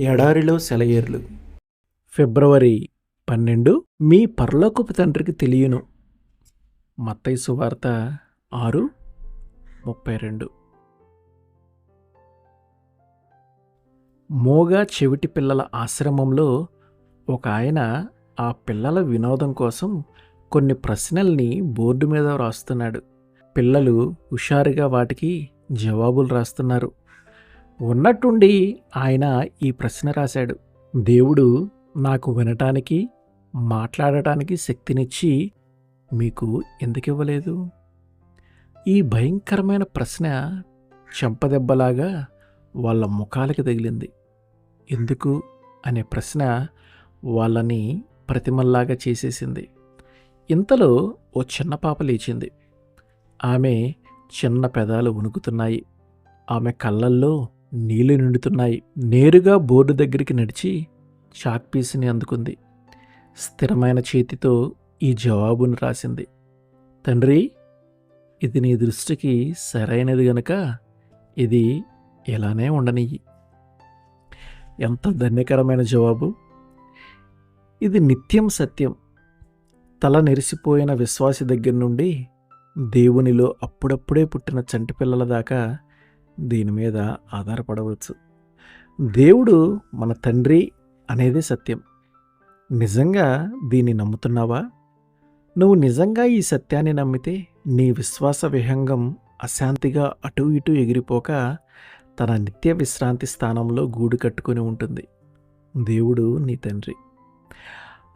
ఎడారిలో సెలయేర్లు. ఫిబ్రవరి 12. మీ పరలోకపు తండ్రికి తెలియను. మత్తయి సువార్త 6:32. మోగా చెవిటి పిల్లల ఆశ్రమంలో ఒక ఆయన ఆ పిల్లల వినోదం కోసం కొన్ని ప్రశ్నల్ని బోర్డు మీద రాస్తున్నాడు. పిల్లలు హుషారుగా వాటికి జవాబులు రాస్తున్నారు. ఉన్నట్టుండి ఆయన ఈ ప్రశ్న రాశాడు: దేవుడు నాకు వినటానికి, మాట్లాడటానికి శక్తినిచ్చి మీకు ఎందుకు ఇవ్వలేదు? ఈ భయంకరమైన ప్రశ్న చెంపదెబ్బలాగా వాళ్ళ ముఖాలకి తగిలింది. ఎందుకు అనే ప్రశ్న వాళ్ళని ప్రతిమల్లాగా చేసేసింది. ఇంతలో ఓ చిన్న పాప లేచింది. ఆమె చిన్న పెదాలు వణుకుతున్నాయి. ఆమె కళ్ళల్లో నీళ్లు నిండుతున్నాయి. నేరుగా బోర్డు దగ్గరికి నడిచి చాక్ పీస్ని అందుకుంది. స్థిరమైన చేతితో ఈ జవాబును రాసింది: తండ్రి, ఇది నీ దృష్టికి సరైనది గనుక ఇది ఇలానే ఉండనియ్యి. ఎంత ధన్యకరమైన జవాబు! ఇది నిత్యం సత్యం. తల నెరిసిపోయిన విశ్వాసి దగ్గర నుండి దేవునిలో అప్పుడప్పుడే పుట్టిన చంటి పిల్లల దాకా దీని మీద ఆధారపడవచ్చు. దేవుడు మన తండ్రి అనేది సత్యం. నిజంగా దీన్ని నమ్ముతున్నావా? నువ్వు నిజంగా ఈ సత్యాన్ని నమ్మితే నీ విశ్వాస విహంగం అశాంతిగా అటూ ఇటూ ఎగిరిపోక తన నిత్య విశ్రాంతి స్థానంలో గూడు కట్టుకొని ఉంటుంది. దేవుడు నీ తండ్రి.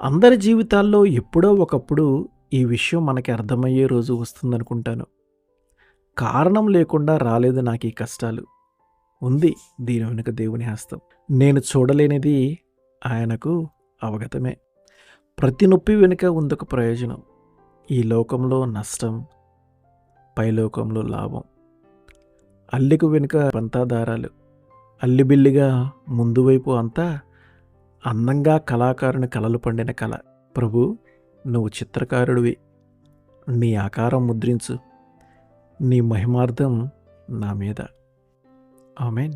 అందరి జీవితాల్లో ఎప్పుడో ఒకప్పుడు ఈ విషయం మనకి అర్థమయ్యే రోజు వస్తుందనుకుంటాను. కారణం లేకుండా రాలేదు నాకు ఈ కష్టాలు. ఉంది దీని వెనుక దేవుని హస్తం. నేను చూడలేనిది ఆయనకు అవగతమే. ప్రతి నొప్పి వెనుక ఉందొక ప్రయోజనం. ఈ లోకంలో నష్టం, పైలోకంలో లాభం. అల్లిక వెనుక పంతాదారాలు. అల్లిబిల్లిగా ముందు వైపు అంతా అందంగా కళాకారుని కలలు పండిన కళ. ప్రభు, నువ్వు చిత్రకారుడివి. నీ ఆకారం ముద్రించు. నీ మహిమార్థం నా మీద. ఆమేన్.